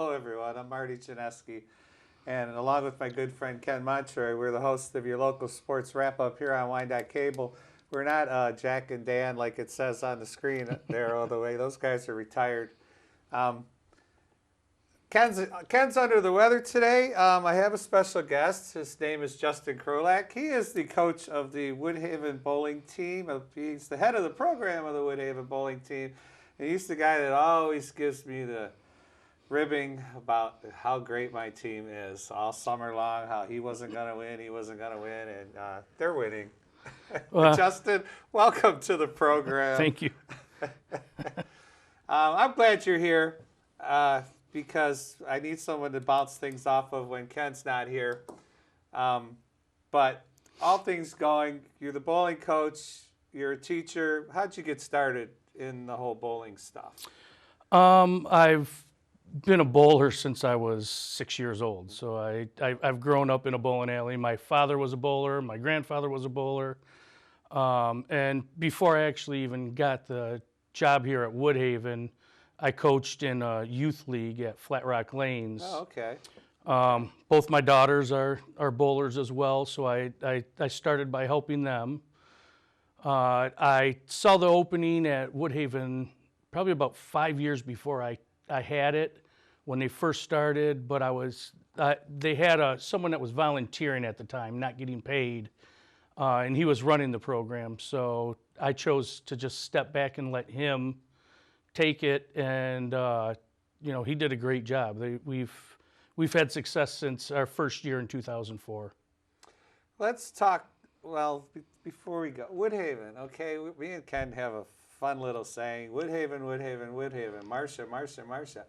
Hello, everyone. I'm Marty Janeski, and along with my good friend Ken Montroy, we're the hosts of your local sports wrap-up here on Wine.Cable. We're not Jack and Dan like it says on the screen there all the way. Those guys are retired. Um, Ken's under the weather today. I have a special guest. His name is Justin Krolak. He is the coach of the Woodhaven bowling team. He's the head of the program of the Woodhaven bowling team. And he's the guy that always gives me the ribbing about how great my team is all summer long, how he wasn't going to win, and they're winning. Well, Justin, welcome to the program. thank you. I'm glad you're here because I need someone to bounce things off of when Ken's not here. But all things going, you're the bowling coach, you're a teacher. How'd you get started in the whole bowling stuff? I've been a bowler since I was 6 years old. So I've grown up in a bowling alley. My father was a bowler. My grandfather was a bowler. And before I actually even got the job here at Woodhaven, I coached in a youth league at Flat Rock Lanes. Oh, okay. Both my daughters are bowlers as well, so I started by helping them. I saw the opening at Woodhaven probably about 5 years before I had it when they first started, but they had someone that was volunteering at the time, not getting paid, and he was running the program. So I chose to just step back and let him take it, and he did a great job. We've had success since our first year in 2004. Let's talk, before we go, Woodhaven, okay? Me and Ken have a fun little saying, Woodhaven, Woodhaven, Woodhaven, Marcia, Marcia, Marcia.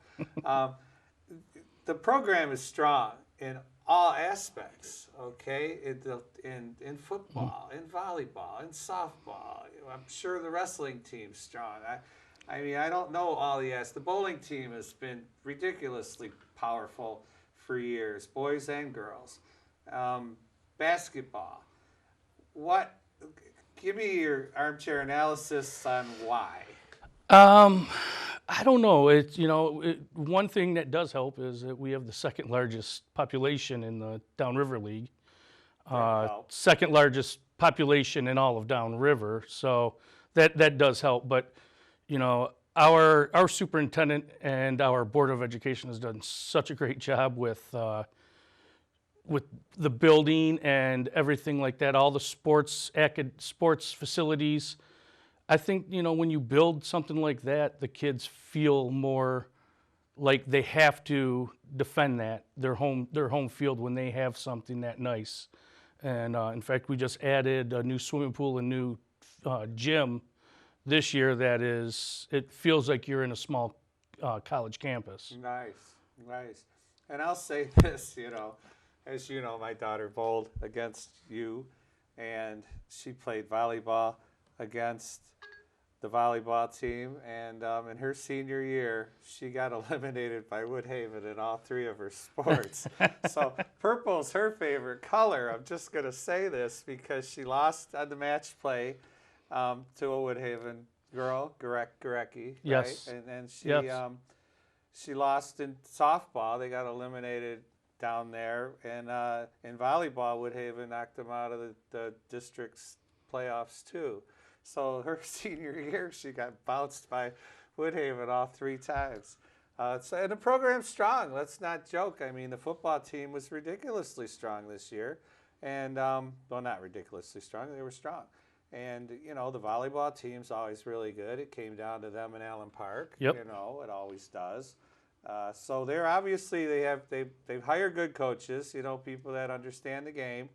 The program is strong in all aspects, okay? In football, in volleyball, in softball. I'm sure the wrestling team's strong. I mean, I don't know all the aspects. The bowling team has been ridiculously powerful for years, boys and girls. Basketball. Give me your armchair analysis on why. I don't know. One thing that does help is that we have the second largest population in the Downriver League. Second largest population in all of Downriver, so that does help. But our superintendent and our Board of Education has done such a great job with the building and everything like that, all the sports facilities. I think, when you build something like that, the kids feel more like they have to defend their home field when they have something that nice. And in fact, we just added a new swimming pool, a new gym this year it feels like you're in a small college campus. Nice. And I'll say this, as you know, my daughter bowled against you, and she played volleyball against the volleyball team, and in her senior year, she got eliminated by Woodhaven in all three of her sports. So purple's her favorite color. I'm just going to say this because she lost on the match play to a Woodhaven girl, Gorecki, yes. right? And then she lost in softball. They got eliminated down there, and in volleyball, Woodhaven knocked them out of the district's playoffs too. So her senior year, she got bounced by Woodhaven all three times. And the program's strong. Let's not joke. I mean, the football team was ridiculously strong this year. And, not ridiculously strong. They were strong. And, the volleyball team's always really good. It came down to them in Allen Park. Yep. It always does. So they're obviously, they've hired good coaches, people that understand the game.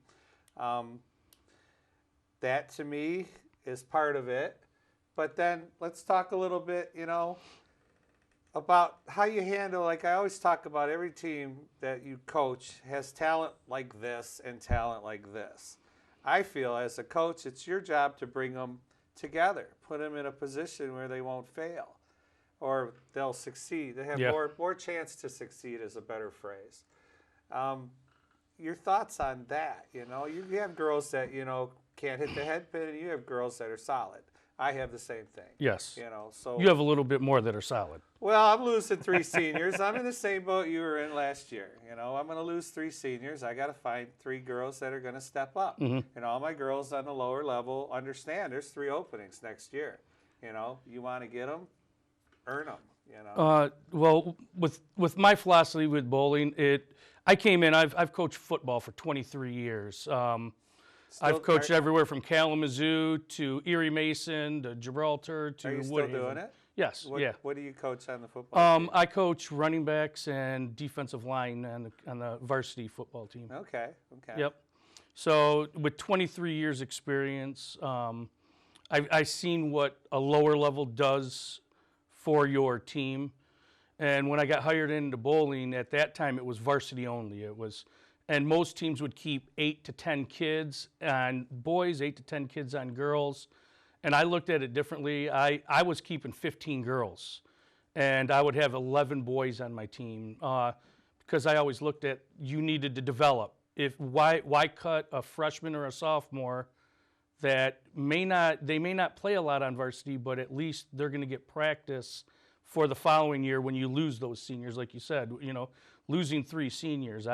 That, to me, is part of it. But then let's talk a little bit, about how you handle, like I always talk about, every team that you coach has talent like this and talent like this. I feel as a coach, it's your job to bring them together, put them in a position where they won't fail or they'll succeed. They have more chance to succeed is a better phrase. Your thoughts on that? You have girls that, can't hit the head pin, and you have girls that are solid. I have the same thing. Yes. So You have a little bit more that are solid. well, I'm losing 3 seniors. I'm in the same boat you were in last year. I'm going to lose 3 seniors. I got to find 3 girls that are going to step up. And all my girls on the lower level understand there's 3 openings next year. You want to get them, earn them. Well, with my philosophy with bowling, I came in. I've coached football for 23 years. I've coached everywhere from Kalamazoo to Erie Mason to Gibraltar to Woodhaven. Are you still doing it? Yes. What, yeah. What do you coach on the football team? I coach running backs and defensive line on the varsity football team. Okay. Yep. So with 23 years experience, I've seen what a lower level does for your team. And when I got hired into bowling, at that time it was varsity only. And most teams would keep 8 to 10 kids on boys, 8 to 10 kids on girls. And I looked at it differently. I was keeping 15 girls, and I would have 11 boys on my team because I always looked at you needed to develop. Why cut a freshman or a sophomore that may not play a lot on varsity, but at least they're going to get practice for the following year when you lose those seniors, like you said. Losing 3 seniors.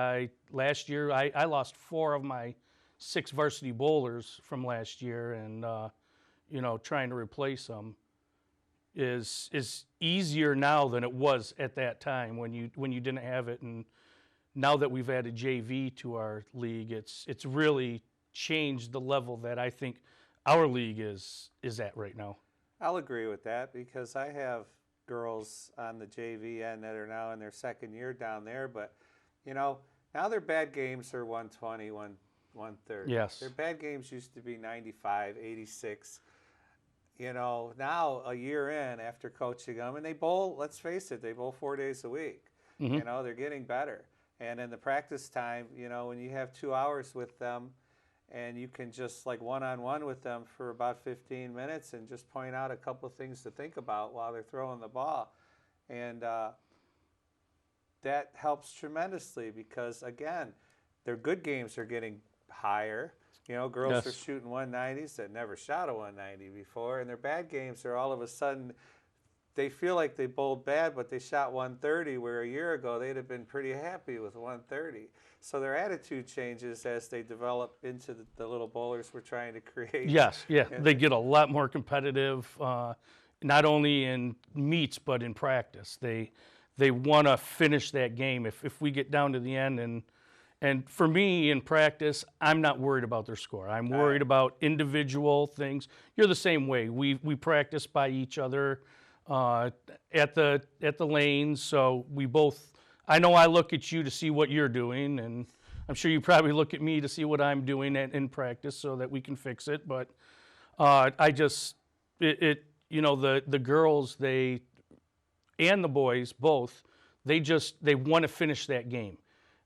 Last year I lost 4 of my 6 varsity bowlers from last year, and trying to replace them is easier now than it was at that time when you didn't have it. And now that we've added JV to our league, it's really changed the level that I think our league is at right now. I'll agree with that because I have girls on the JV end that are now in their 2nd year down there, but now their bad games are 120, 130. Yes. Their bad games used to be 95, 86. Now a year in after coaching them, and they bowl, let's face it, they bowl 4 days a week. They're getting better. And in the practice time, when you have 2 hours with them and you can just like one-on-one with them for about 15 minutes and just point out a couple of things to think about while they're throwing the ball. And that helps tremendously because, again, their good games are getting higher. Girls are shooting 190s that never shot a 190 before, and their bad games are all of a sudden, they feel like they bowled bad, but they shot 130, where a year ago they'd have been pretty happy with 130. So their attitude changes as they develop into the little bowlers we're trying to create. Yes, yeah. They get a lot more competitive, not only in meets, but in practice. They want to finish that game. If we get down to the end, and for me in practice, I'm not worried about their score. I'm worried about individual things. You're the same way. We practice by each other at the lanes, so we both. I know I look at you to see what you're doing, and I'm sure you probably look at me to see what I'm doing in practice so that we can fix it. But the girls, and the boys both, they want to finish that game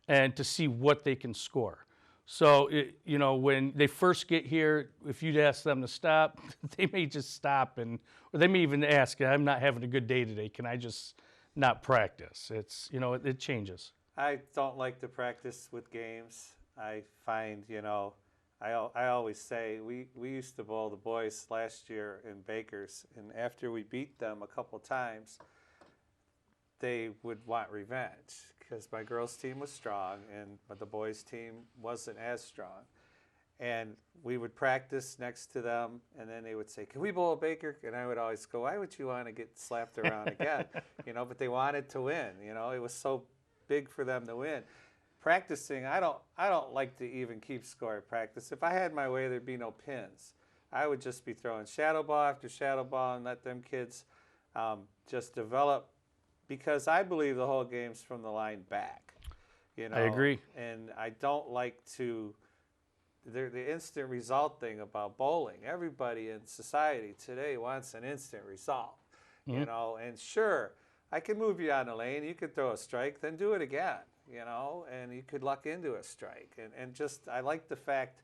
and to see what they can score. So, when they first get here, if you'd ask them to stop, they may just stop, or they may even ask, I'm not having a good day today, can I just not practice? It changes. I don't like to practice with games. I find, I always say, we used to bowl the boys last year in Bakers, and after we beat them a couple times, they would want revenge because my girls' team was strong, but the boys' team wasn't as strong. And we would practice next to them, and then they would say, can we bowl a Baker? And I would always go, why would you want to get slapped around again? But they wanted to win. It was so big for them to win. Practicing, I don't like to even keep score at practice. If I had my way, there'd be no pins. I would just be throwing shadow ball after shadow ball and let them kids just develop, because I believe the whole game's from the line back. I agree. And I don't like to, the instant result thing about bowling. Everybody in society today wants an instant result, and sure, I can move you on the lane, you could throw a strike, then do it again, and you could luck into a strike. And just, I like the fact,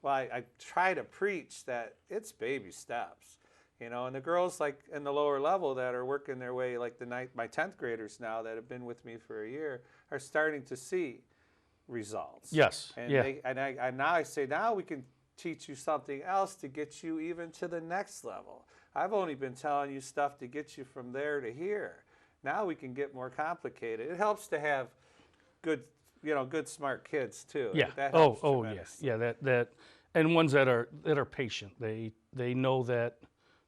I try to preach that it's baby steps. And the girls like in the lower level that are working their way, like my 10th graders now that have been with me for a year, are starting to see results. Yes. And yeah. now I say, now we can teach you something else to get you even to the next level. I've only been telling you stuff to get you from there to here. Now we can get more complicated. It helps to have good, good smart kids too. Yeah. That helps Yes. tremendously. Yeah. That and ones that are patient. They know that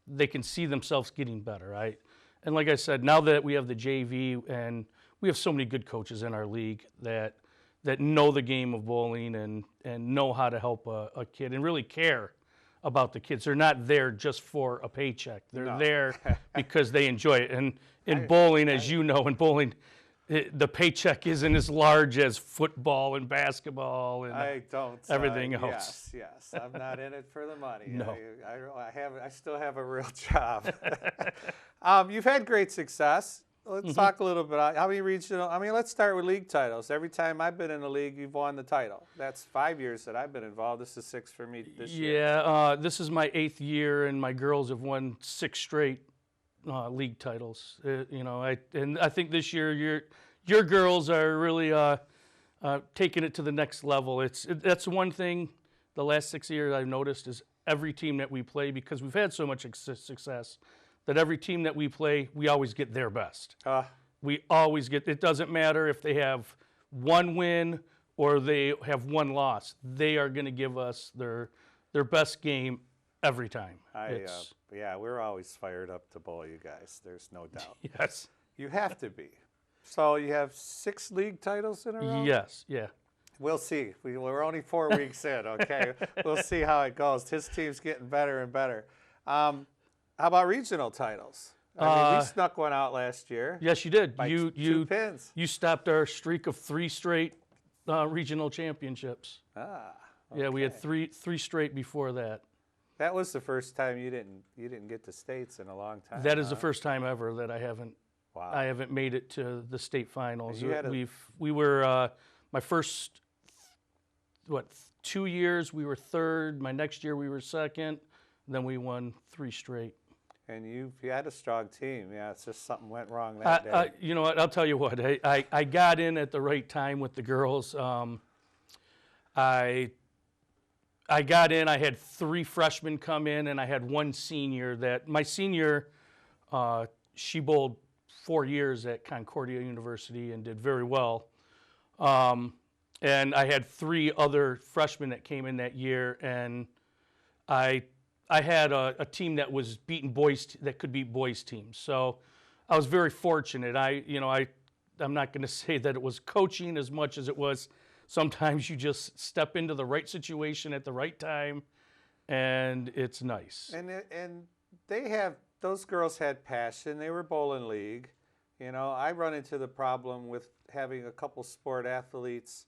they can see themselves getting better. And like I said, now that we have the JV and we have so many good coaches in our league that know the game of bowling and know how to help a kid and really care about the kids. They're not there just for a paycheck. They're there because they enjoy it. And in bowling, as you know, in bowling, the paycheck isn't as large as football and basketball and everything else. Yes. I'm not in it for the money. No. I still have a real job. You've had great success. Let's talk a little bit about how many regional. Let's start with league titles. Every time I've been in the league, you've won the title. That's 5 years that I've been involved. This is 6 for me this year. Yeah, this is my 8th year, and my girls have won 6 straight league titles. I think this year your girls are really taking it to the next level. That's one thing. The last 6 years I've noticed is every team that we play, because we've had so much success, that every team that we play, we always get their best. We always get. It doesn't matter if they have 1 win or they have 1 loss. They are going to give us their best game every time. We're always fired up to bowl you guys. There's no doubt. Yes. You have to be. So you have 6 league titles in a row? Yes, yeah. We'll see. We're only 4 weeks in, okay? We'll see how it goes. His team's getting better and better. How about regional titles? We snuck one out last year. Yes, you did. By 2 pins. You stopped our streak of 3 straight regional championships. Okay. Yeah, we had three straight before that. That was the first time you didn't get to states in a long time. That is the first time ever that I haven't. Wow. I haven't made it to the state finals. You were my first 2 years we were 3rd. My next year we were 2nd. Then we won 3 straight. And you had a strong team. Yeah, it's just something went wrong that day. You know what? I'll tell you what. I got in at the right time with the girls. I got in. I had 3 freshmen come in, and I had 1 senior. My senior, she bowled 4 years at Concordia University and did very well. And I had 3 other freshmen that came in that year, and I had a team that was beating that could beat boys teams. So I was very fortunate. I'm not going to say that it was coaching as much as it was sometimes you just step into the right situation at the right time, and it's nice. And those girls had passion. They were bowling league. I run into the problem with having a couple sport athletes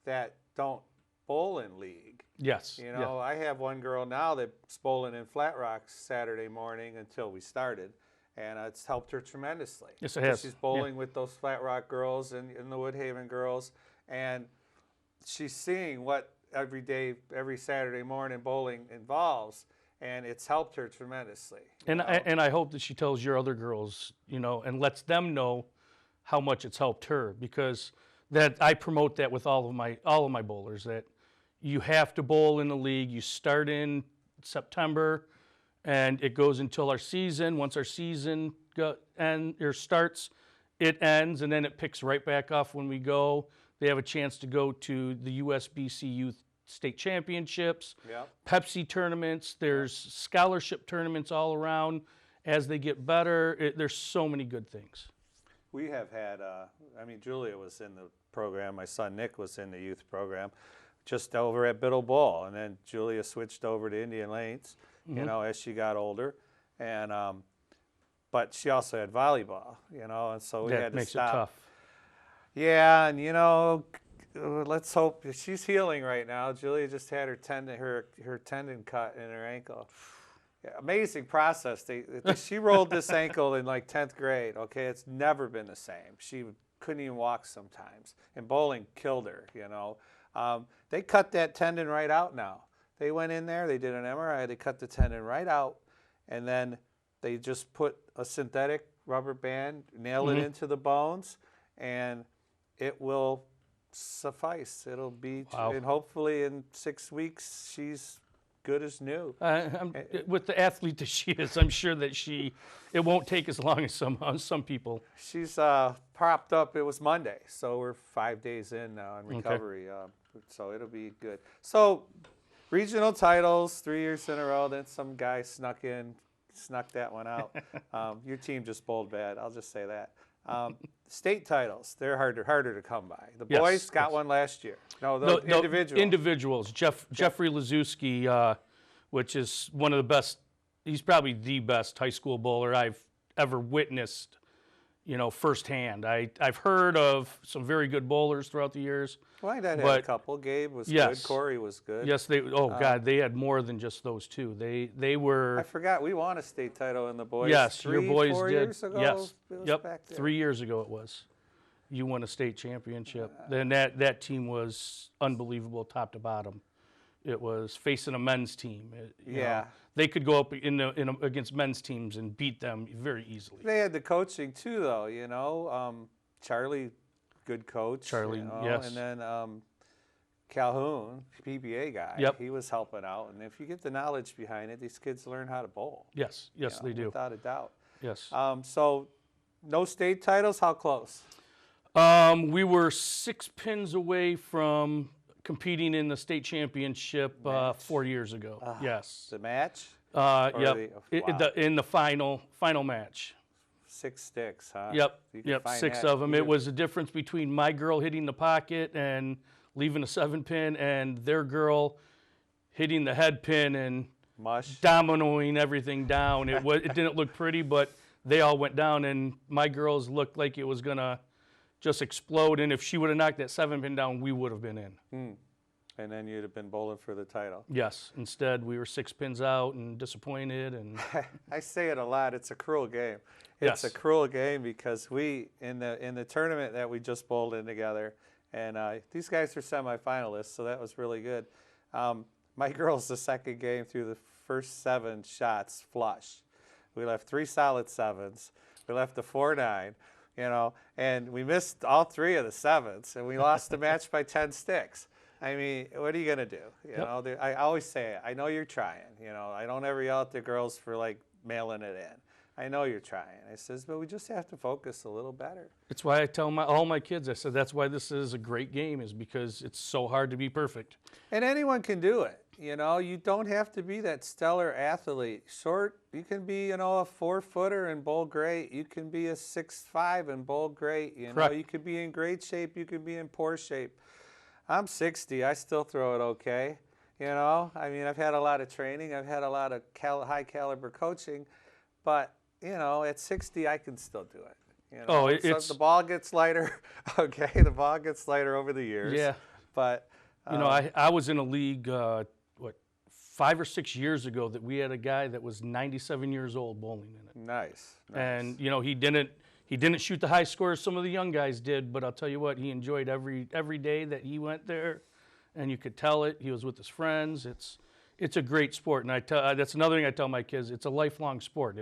that don't bowl in league. Yes. I have one girl now that's bowling in Flat Rock Saturday morning until we started, and it's helped her tremendously. Yes, it has. She's bowling with those Flat Rock girls and the Woodhaven girls, and she's seeing what every Saturday morning bowling involves, and it's helped her tremendously. And I hope that she tells your other girls, and lets them know how much it's helped her, because that I promote that with all of my bowlers, that you have to bowl in the league. You start in September, and it goes until our season. Once our season starts, it ends, and then it picks right back off when we go. They have a chance to go to the USBC Youth State Championships, Pepsi tournaments. There's scholarship tournaments all around as they get better. There's so many good things. We have had, Julia was in the program. My son Nick was in the youth program just over at Biddle Bowl. And then Julia switched over to Indian Lanes, as she got older. And but she also had volleyball, and so we had to makes stop. It tough. Yeah, and let's hope she's healing right now. Julia just had her tendon cut in her ankle. Yeah, amazing process. She rolled this ankle in like 10th grade. Okay, it's never been the same. She couldn't even walk sometimes, and bowling killed her. They cut that tendon right out now. They went in there, they did an MRI, they cut the tendon right out, and then they just put a synthetic rubber band, nail it into the bones, and it will suffice. It'll be, and hopefully in 6 weeks she's good as new. With the athlete that she is, I'm sure that it won't take as long as some people. She's propped up. It was Monday, so we're 5 days in now in recovery. So it'll be good. So regional titles 3 years in a row. Then some guy snuck that one out. Your team just bowled bad. I'll just say that. State titles, they're harder to come by. The boys got one last year. No, individuals. Individuals. Jeffrey Lazuski, which is one of the best. He's probably the best high school bowler I've ever witnessed, firsthand. I've heard of some very good bowlers throughout the years. Well, I had a couple. Gabe was good. Corey was good. Yes, God, they had more than just those two. They were. I forgot we won a state title in the boys. Yes, your boys 4 did. Years ago? Yes, yep. Back there. 3 years ago it was. You won a state championship. Then that team was unbelievable, top to bottom. It was facing a men's team. They could go up against men's teams and beat them very easily. They had the coaching too, though. Charlie, good coach. Charlie, yes. And then Calhoun, PBA guy. Yep. He was helping out. And if you get the knowledge behind it, these kids learn how to bowl. Yes, they do. Without a doubt. Yes. So, no state titles. How close? We were 6 pins away from competing in the state championship 4 years ago. Yes. The match? Yep. In the final match. 6 sticks, huh? Yep. 6 of them. It was a difference between my girl hitting the pocket and leaving a 7-pin, and their girl hitting the head pin and dominoing everything down. It didn't look pretty, but they all went down, and my girls looked like it was gonna just explode. And if she would have knocked that 7-pin down, we would have been in. And then you'd have been bowling for the title. Yes. Instead, we were 6 pins out and disappointed. And I say it a lot. It's a cruel game. It's a cruel game because we in the tournament that we just bowled in together, and these guys are semifinalists, so that was really good. My girls, the second game through the first 7 shots flush. We left 3 solid 7s. We left the 4-9. And we missed all 3 of the 7s, and we lost the match by 10 sticks. I mean, what are you gonna do? I always say it. I know you're trying. I don't ever yell at the girls for mailing it in. I know you're trying. I says, but we just have to focus a little better. It's why I tell all my kids. I said that's why this is a great game, is because it's so hard to be perfect. And anyone can do it. You don't have to be that stellar athlete. Short, you can be, a 4-footer and bowl great. You can be a 6'5" and bowl great. Correct. You could be in great shape. You could be in poor shape. I'm 60. I still throw it okay. I've had a lot of training. I've had a lot of high caliber coaching, but at 60, I can still do it. So the ball gets lighter. Okay, the ball gets lighter over the years. Yeah. But I was in a league 5 or 6 years ago that we had a guy that was 97 years old bowling in it. Nice. And he didn't shoot the high scores some of the young guys did, but I'll tell you what, he enjoyed every day that he went there, and you could tell it. He was with his friends. It's a great sport, and that's another thing I tell my kids. It's a lifelong sport.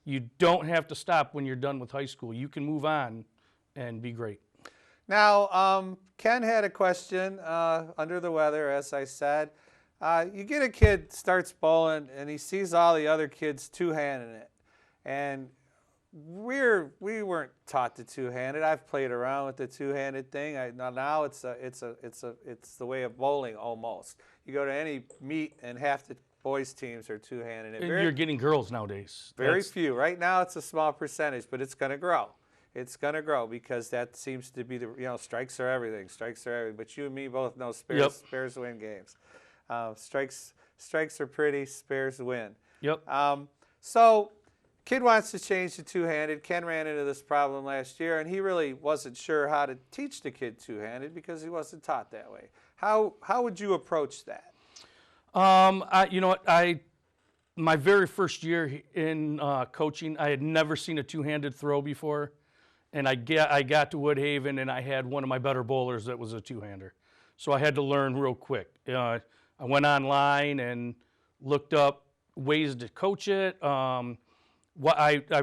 You don't have to stop when you're done with high school. You can move on and be great. Now, Ken had a question under the weather, as I said. You get a kid starts bowling, and he sees all the other kids two-handing it, and we weren't taught the two-handed. I've played around with the two-handed thing. Now it's the way of bowling almost. You go to any meet, and half the boys' teams are two-handed. You're getting girls nowadays. Very few. Right now, it's a small percentage, but it's going to grow. It's going to grow because that seems to be strikes are everything. Strikes are everything. But you and me both know spares win games. Strikes are pretty. Spares win. Yep. So, kid wants to change to two-handed. Ken ran into this problem last year, and he really wasn't sure how to teach the kid two-handed because he wasn't taught that way. How would you approach that? My very first year in coaching, I had never seen a two-handed throw before, and I got to Woodhaven, and I had one of my better bowlers that was a two-hander, so I had to learn real quick. I went online and looked up ways to coach it. I've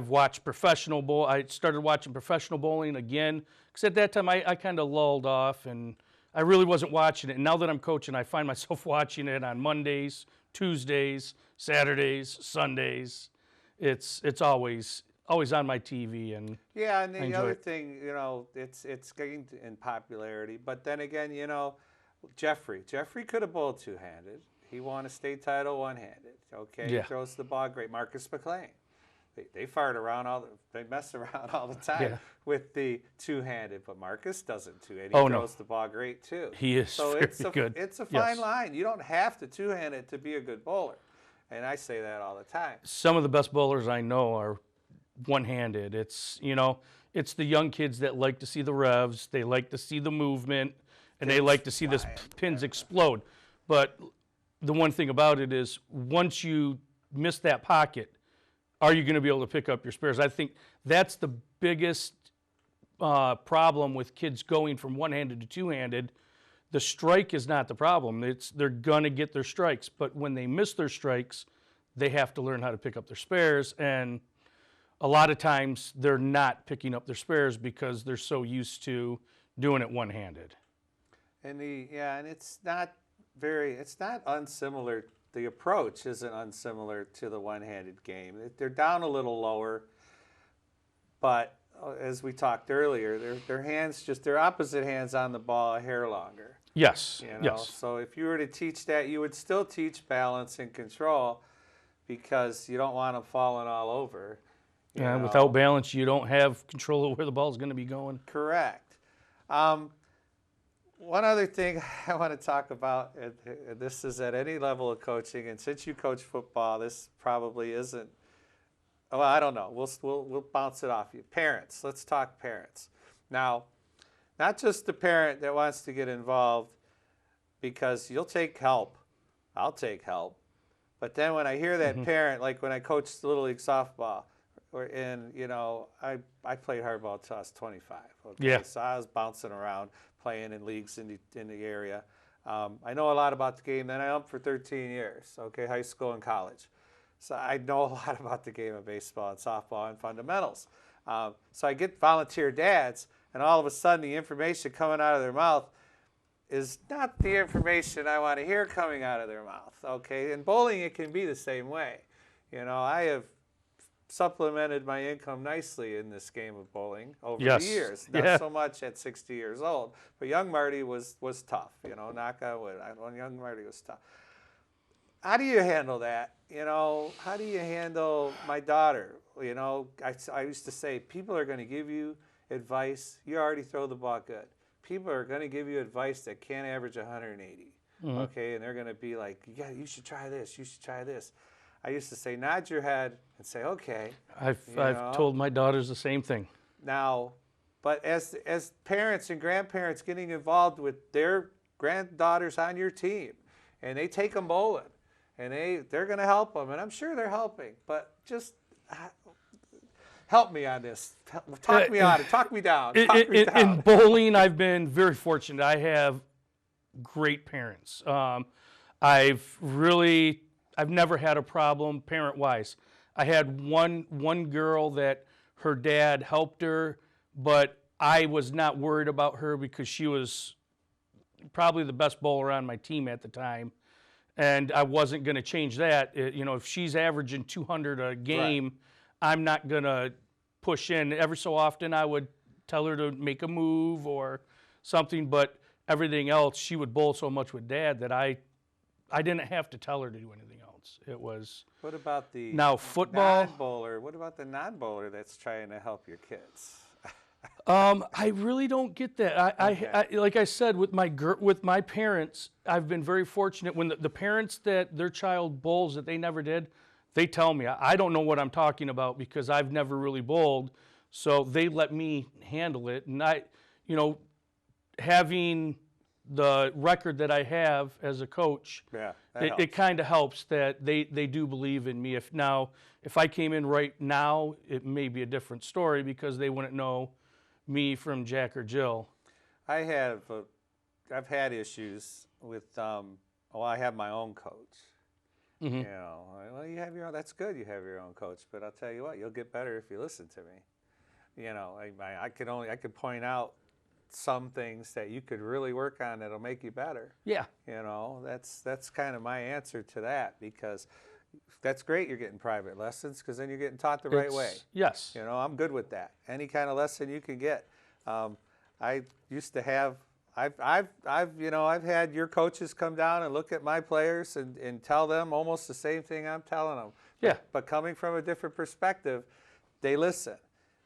watched professional bowl. I started watching professional bowling again because at that time I kind of lulled off and I really wasn't watching it. And now that I'm coaching, I find myself watching it on Mondays, Tuesdays, Saturdays, Sundays. It's always on my TV, and Yeah, and I the enjoy other it. thing, it's getting in popularity. But then again, Jeffrey could have bowled two-handed. He won a state title one-handed. Okay, he Yeah. throws the ball great. Marcus McLean, they fart around they mess around all the time Yeah. with the two-handed. But Marcus doesn't too, and he Oh, no. throws the ball great too. He is So very it's a good. it's a fine Yes. line. You don't have to two-hand it to be a good bowler, and I say that all the time. Some of the best bowlers I know are one-handed. It's it's the young kids that like to see the revs, they like to see the movement, and they Pins like to see the flying, pins explode. But the one thing about it is, once you miss that pocket, are you going to be able to pick up your spares? I think that's the biggest problem with kids going from one-handed to two-handed. The strike is not the problem. They're going to get their strikes, but when they miss their strikes, they have to learn how to pick up their spares, and a lot of times they're not picking up their spares because they're so used to doing it one-handed. And it's not unsimilar. The approach isn't unsimilar to the one-handed game. They're down a little lower, but as we talked earlier, their hands, just their opposite hands on the ball, a hair longer. Yes, yes. So if you were to teach that, you would still teach balance and control, because you don't want them falling all over. Yeah, without balance, you don't have control of where the ball's going to be going. Correct. One other thing I want to talk about, and this is at any level of coaching, and since you coach football, this probably isn't. Well, I don't know. We'll bounce it off you. Parents. Let's talk parents. Now, not just the parent that wants to get involved, because you'll take help. I'll take help. But then when I hear that parent, like when I coached Little League softball, I played hardball until I was 25. Okay? Yeah. So I was bouncing around, playing in leagues in the area. I know a lot about the game. Then I umped for 13 years, okay, high school and college. So I know a lot about the game of baseball and softball and fundamentals. So I get volunteer dads, and all of a sudden the information coming out of their mouth is not the information I want to hear coming out of their mouth, okay? In bowling, it can be the same way. I have supplemented my income nicely in this game of bowling over the years. Not so much at 60 years old, but young Marty was tough. Knock on wood. Young Marty was tough. How do you handle that? How do you handle my daughter? I used to say, people are going to give you advice. You already throw the ball good. People are going to give you advice that can't average 180. Okay, and they're going to be like, you should try this. You should try this. I used to say, nod your head and say, okay. I've told my daughters the same thing. Now, but as parents and grandparents getting involved with their granddaughters on your team, and they take them bowling, and they're going to help them, and I'm sure they're helping, but just help me on this. Talk me on it. Talk me down. In bowling, I've been very fortunate. I have great parents. I've never had a problem parent-wise. I had one girl that her dad helped her, but I was not worried about her because she was probably the best bowler on my team at the time, and I wasn't going to change that. If she's averaging 200 a game, right, I'm not going to push in. Every so often, I would tell her to make a move or something, but everything else, she would bowl so much with Dad that I didn't have to tell her to do anything else. It was. What about the football non-bowler? What about the non-bowler that's trying to help your kids? I really don't get that. I like I said, with my parents, I've been very fortunate. When the parents that their child bowls that they never did, they tell me. I don't know what I'm talking about because I've never really bowled, so they let me handle it. And having the record that I have as a coach, it kind of helps that they do believe in me. If I came in right now, it may be a different story because they wouldn't know me from Jack or Jill. I've had issues with. I have my own coach. Mm-hmm. You have your own. That's good. You have your own coach, but I'll tell you what, you'll get better if you listen to me. I could point out some things that you could really work on that'll make you better. Yeah. You know, that's kind of my answer to that, because that's great you're getting private lessons, because then you're getting taught the right way. Yes. You know, I'm good with that. Any kind of lesson you can get. I used to have, I've had your coaches come down and look at my players and tell them almost the same thing I'm telling them. Yeah. But coming from a different perspective, they listen.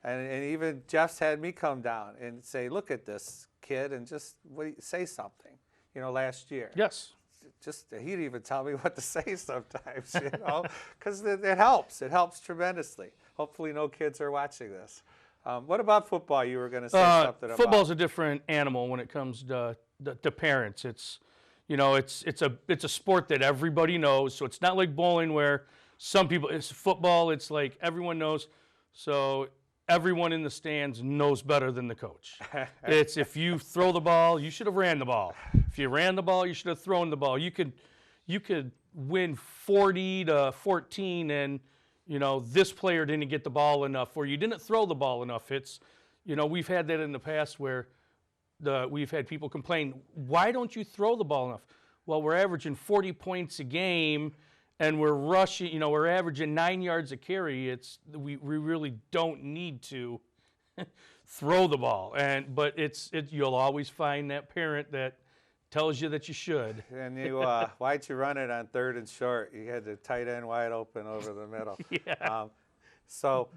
And even Jeff's had me come down and say, look at this kid, and just say something, you know, last year. Yes. Just he'd even tell me what to say sometimes, you know, because it helps. It helps tremendously. Hopefully no kids are watching this. What about football? You were going to say something about. Football's a different animal when it comes to parents. It's, you know, it's a sport that everybody knows. So it's not like bowling where some people, it's football. It's like everyone knows. So everyone in the stands knows better than the coach. It's, if you throw the ball, you should have ran the ball. If you ran the ball, you should have thrown the ball. You could win 40-14 and, you know, this player didn't get the ball enough, or you didn't throw the ball enough. It's, you know, we've had that in the past where we've had people complain, why don't you throw the ball enough? Well, we're averaging 40 points a game, and we're rushing, you know, we're averaging 9 yards a carry. We really don't need to throw the ball. But you'll always find that parent that tells you that you should. And why'd you run it on 3rd and short? You had the tight end wide open over the middle. Yeah. So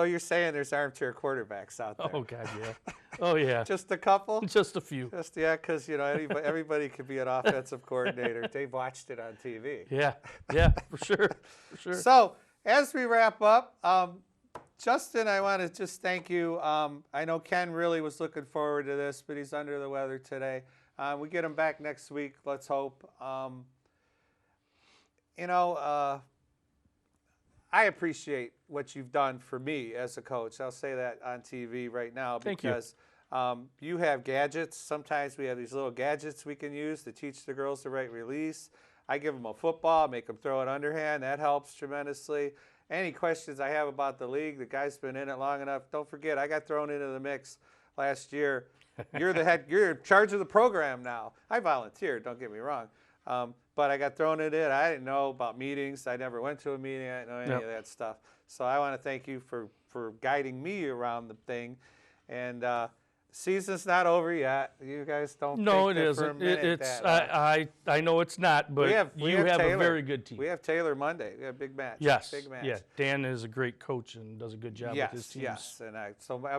you're saying there's armchair quarterbacks out there? Oh God, yeah. Oh yeah. Just a couple? Just a few. Because you know everybody could be an offensive coordinator. They've watched it on TV. Yeah, for sure. So as we wrap up, Justin, I want to just thank you. I know Ken really was looking forward to this, but he's under the weather today. We get him back next week, let's hope. I appreciate what you've done for me as a coach. I'll say that on TV right now because you have gadgets. Sometimes we have these little gadgets we can use to teach the girls the right release. I give them a football, make them throw it underhand. That helps tremendously. Any questions I have about the league, the guy's been in it long enough. Don't forget, I got thrown into the mix last year. You're in charge of the program now. I volunteered, don't get me wrong. But I got thrown in it. I didn't know about meetings. I never went to a meeting. I didn't know any of that stuff. So I want to thank you for guiding me around the thing. And season's not over yet. You guys don't think it that isn't. for a minute I know it's not, but you have a very good team. We have Taylor Monday. We have a big match. Yes. Big match. Yeah. Dan is a great coach and does a good job with his teams. Yes. And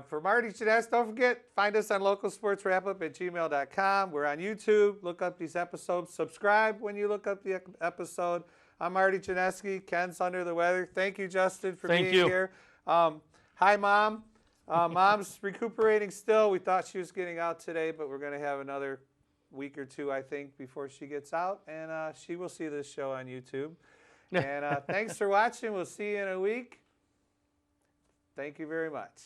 for Marty Janeski, don't forget, find us on localsportswrapup@gmail.com. We're on YouTube. Look up these episodes. Subscribe when you look up the episode. I'm Marty Janeski. Ken's under the weather. Thank you, Justin, for being here. Hi, Mom. Mom's recuperating still. We thought she was getting out today, but we're going to have another week or two, I think, before she gets out. And she will see this show on YouTube. And thanks for watching. We'll see you in a week. Thank you very much.